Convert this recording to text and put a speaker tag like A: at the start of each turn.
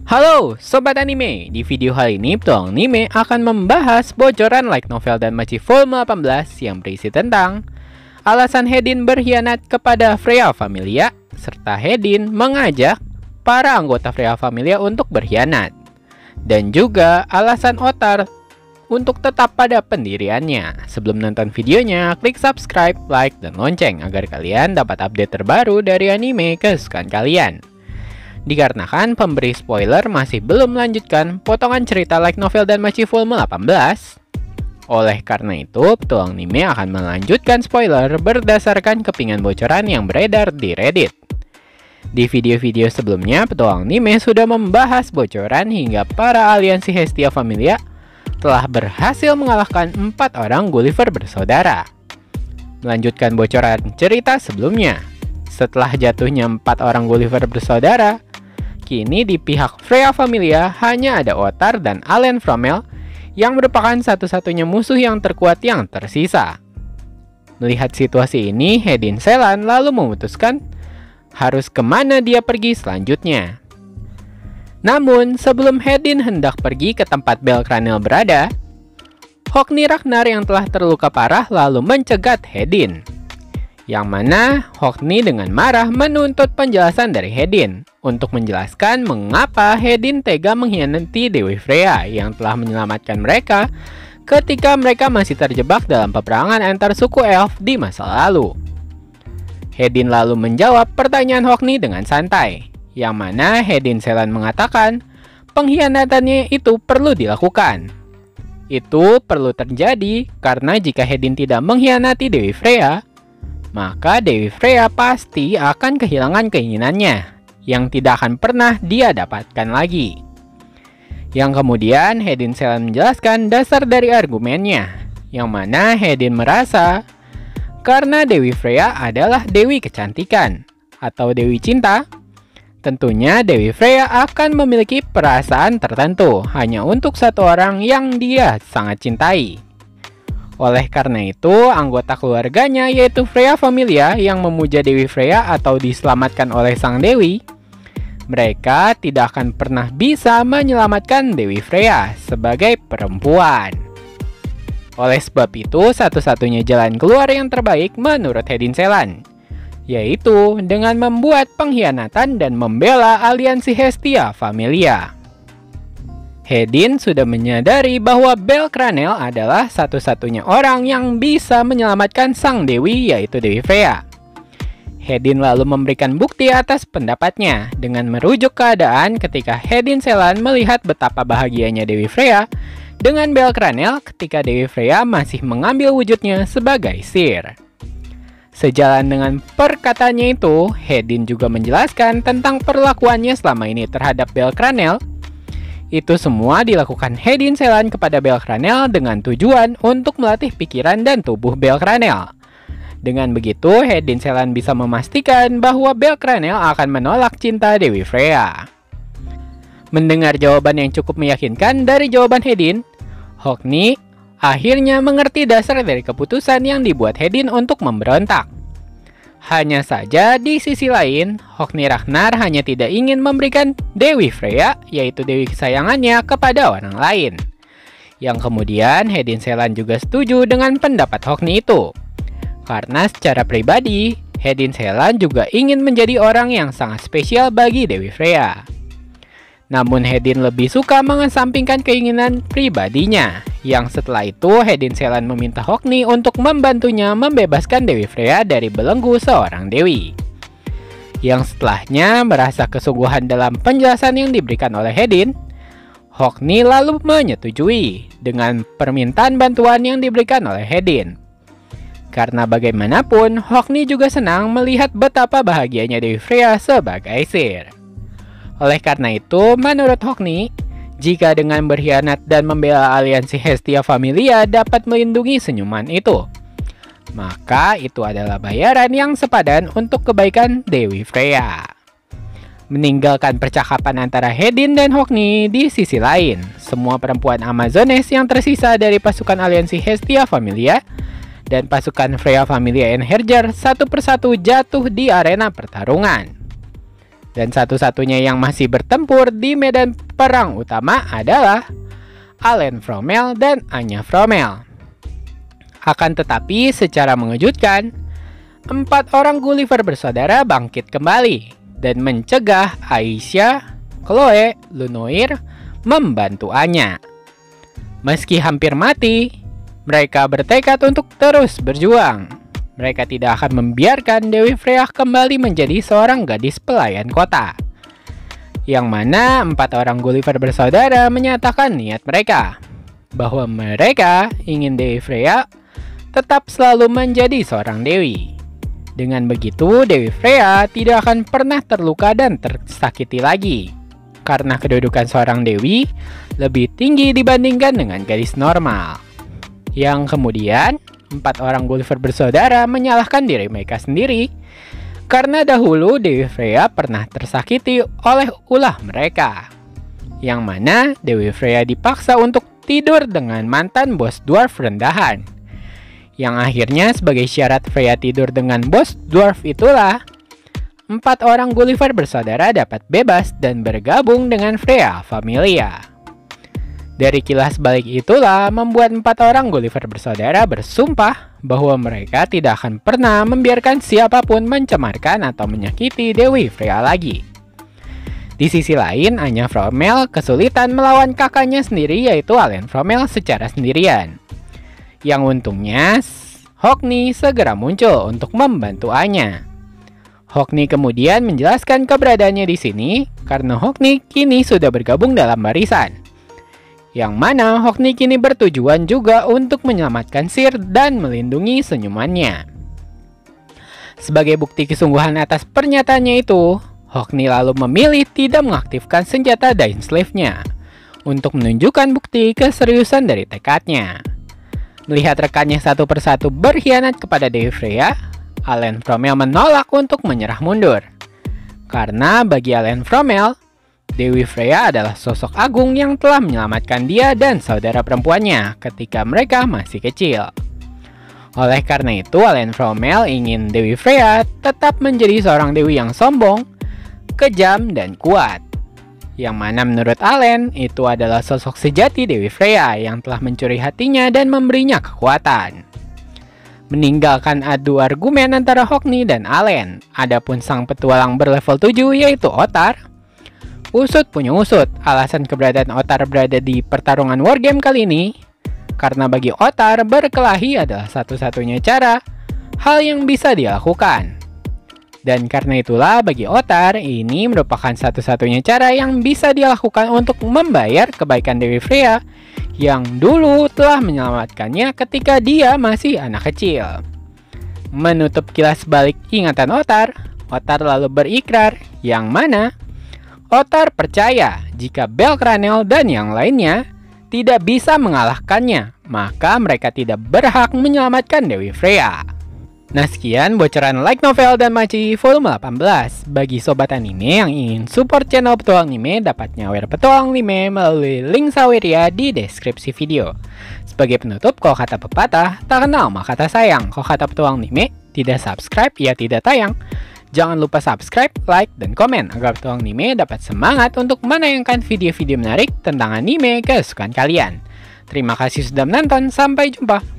A: Halo Sobat Anime, di video kali ini Petualang Anime akan membahas bocoran light novel dan Danmachi volume 18 yang berisi tentang alasan Hedin berkhianat kepada Freya Familia, serta Hedin mengajak para anggota Freya Familia untuk berkhianat, dan juga alasan Otar untuk tetap pada pendiriannya. Sebelum nonton videonya, klik subscribe, like, dan lonceng agar kalian dapat update terbaru dari anime kesukaan kalian. Dikarenakan pemberi spoiler masih belum melanjutkan potongan cerita light novel Danmachi volume 18, oleh karena itu Petualang Anime akan melanjutkan spoiler berdasarkan kepingan bocoran yang beredar di Reddit. Di video-video sebelumnya, Petualang Anime sudah membahas bocoran hingga para aliansi Hestia Familia telah berhasil mengalahkan 4 orang Gulliver bersaudara. Melanjutkan bocoran cerita sebelumnya, setelah jatuhnya 4 orang Gulliver bersaudara, kini di pihak Freya Familia hanya ada Otar dan Allen Fromel yang merupakan satu-satunya musuh yang terkuat yang tersisa. Melihat situasi ini, Hedin Selan lalu memutuskan harus kemana dia pergi selanjutnya. Namun, sebelum Hedin hendak pergi ke tempat Belkranel berada, Hogni Ragnar yang telah terluka parah lalu mencegat Hedin. Yang mana Hogni dengan marah menuntut penjelasan dari Hedin untuk menjelaskan mengapa Hedin tega mengkhianati Dewi Freya yang telah menyelamatkan mereka ketika mereka masih terjebak dalam peperangan antar suku elf di masa lalu. Hedin lalu menjawab pertanyaan Hogni dengan santai, yang mana Hedin Selan mengatakan pengkhianatannya itu perlu dilakukan. Itu perlu terjadi karena jika Hedin tidak mengkhianati Dewi Freya, maka Dewi Freya pasti akan kehilangan keinginannya yang tidak akan pernah dia dapatkan lagi. Yang kemudian Hedin Selan menjelaskan dasar dari argumennya, yang mana Hedin merasa karena Dewi Freya adalah Dewi Kecantikan atau Dewi Cinta, tentunya Dewi Freya akan memiliki perasaan tertentu hanya untuk satu orang yang dia sangat cintai. Oleh karena itu, anggota keluarganya yaitu Freya Familia yang memuja Dewi Freya atau diselamatkan oleh sang dewi, mereka tidak akan pernah bisa menyelamatkan Dewi Freya sebagai perempuan. Oleh sebab itu, satu-satunya jalan keluar yang terbaik menurut Hedin Selan, yaitu dengan membuat pengkhianatan dan membela aliansi Hestia Familia. Hedin sudah menyadari bahwa Belkranel adalah satu-satunya orang yang bisa menyelamatkan sang dewi, yaitu Dewi Freya. Hedin lalu memberikan bukti atas pendapatnya dengan merujuk keadaan ketika Hedin Selan melihat betapa bahagianya Dewi Freya dengan Belkranel ketika Dewi Freya masih mengambil wujudnya sebagai Seer. Sejalan dengan perkataannya itu, Hedin juga menjelaskan tentang perlakuannya selama ini terhadap Belkranel. Itu semua dilakukan Hedin Selan kepada Belkranel dengan tujuan untuk melatih pikiran dan tubuh Belkranel. Dengan begitu, Hedin Selan bisa memastikan bahwa Belkranel akan menolak cinta Dewi Freya. Mendengar jawaban yang cukup meyakinkan dari jawaban Hedin, Hogni akhirnya mengerti dasar dari keputusan yang dibuat Hedin untuk memberontak. Hanya saja di sisi lain, Hogni Ragnar hanya tidak ingin memberikan Dewi Freya, yaitu dewi kesayangannya, kepada orang lain. Yang kemudian Hedin Selan juga setuju dengan pendapat Hogni itu. Karena secara pribadi, Hedin Selan juga ingin menjadi orang yang sangat spesial bagi Dewi Freya. Namun Hedin lebih suka mengesampingkan keinginan pribadinya, yang setelah itu Hedin Selan meminta Hogni untuk membantunya membebaskan Dewi Freya dari belenggu seorang dewi. Yang setelahnya merasa kesungguhan dalam penjelasan yang diberikan oleh Hedin, Hogni lalu menyetujui dengan permintaan bantuan yang diberikan oleh Hedin. Karena bagaimanapun, Hogni juga senang melihat betapa bahagianya Dewi Freya sebagai Seer. Oleh karena itu, menurut Hogni, jika dengan berkhianat dan membela aliansi Hestia Familia dapat melindungi senyuman itu, maka itu adalah bayaran yang sepadan untuk kebaikan Dewi Freya. Meninggalkan percakapan antara Hedin dan Hogni, di sisi lain, semua perempuan Amazones yang tersisa dari pasukan aliansi Hestia Familia dan pasukan Freya Familia Einherjar satu persatu jatuh di arena pertarungan. Dan satu-satunya yang masih bertempur di medan perang utama adalah Alain Fromel dan Anya Fromel. Akan tetapi secara mengejutkan, 4 orang Gulliver bersaudara bangkit kembali dan mencegah Aisyah, Chloe, Lunoir membantu Anya. Meski hampir mati, mereka bertekad untuk terus berjuang. Mereka tidak akan membiarkan Dewi Freya kembali menjadi seorang gadis pelayan kota. Yang mana 4 orang Gulliver bersaudara menyatakan niat mereka, bahwa mereka ingin Dewi Freya tetap selalu menjadi seorang dewi. Dengan begitu, Dewi Freya tidak akan pernah terluka dan tersakiti lagi, karena kedudukan seorang dewi lebih tinggi dibandingkan dengan gadis normal. Yang kemudian, 4 orang Gulliver bersaudara menyalahkan diri mereka sendiri, karena dahulu Dewi Freya pernah tersakiti oleh ulah mereka. Yang mana Dewi Freya dipaksa untuk tidur dengan mantan bos dwarf rendahan. Yang akhirnya sebagai syarat Freya tidur dengan bos dwarf itulah 4 orang Gulliver bersaudara dapat bebas dan bergabung dengan Freya Familia. Dari kilas balik itulah membuat 4 orang Gulliver bersaudara bersumpah bahwa mereka tidak akan pernah membiarkan siapapun mencemarkan atau menyakiti Dewi Freya lagi. Di sisi lain, Anya Fromel kesulitan melawan kakaknya sendiri yaitu Alain Fromel secara sendirian. Yang untungnya, Hockney segera muncul untuk membantu Anya. Hockney kemudian menjelaskan keberadaannya di sini karena Hockney kini sudah bergabung dalam barisan. Yang mana Hockney kini bertujuan juga untuk menyelamatkan Sir dan melindungi senyumannya. Sebagai bukti kesungguhan atas pernyataannya itu, Hockney lalu memilih tidak mengaktifkan senjata Dainsleif-nya untuk menunjukkan bukti keseriusan dari tekadnya. Melihat rekannya satu persatu berkhianat kepada Dewi Freya, Alain Fromel menolak untuk menyerah mundur. Karena bagi Alain Fromel, Dewi Freya adalah sosok agung yang telah menyelamatkan dia dan saudara perempuannya ketika mereka masih kecil. Oleh karena itu, Alain Fromel ingin Dewi Freya tetap menjadi seorang dewi yang sombong, kejam, dan kuat. Yang mana menurut Alain itu adalah sosok sejati Dewi Freya yang telah mencuri hatinya dan memberinya kekuatan. Meninggalkan adu argumen antara Hockney dan Alain, adapun sang petualang berlevel 7 yaitu Ottar. Usut punya usut, alasan keberadaan Ottar berada di pertarungan wargame kali ini karena bagi Ottar berkelahi adalah satu-satunya cara hal yang bisa dia lakukan. Dan karena itulah bagi Ottar, ini merupakan satu-satunya cara yang bisa dia lakukan untuk membayar kebaikan Dewi Freya yang dulu telah menyelamatkannya ketika dia masih anak kecil. Menutup kilas balik ingatan Ottar, Ottar lalu berikrar yang mana Ottar percaya jika Belcranel dan yang lainnya tidak bisa mengalahkannya, maka mereka tidak berhak menyelamatkan Dewi Freya. Nah sekian bocoran light novel dan Danmachi volume 18. Bagi sobat anime yang ingin support channel Petualang Anime dapat nyawer Petualang Anime melalui link saweria di deskripsi video. Sebagai penutup, kalau kata pepatah, tak kenal maka kata sayang. Kalau kata Petualang Anime, tidak subscribe ya tidak tayang. Jangan lupa subscribe, like, dan komen agar Petualang Anime dapat semangat untuk menayangkan video-video menarik tentang anime kesukaan kalian. Terima kasih sudah menonton, sampai jumpa.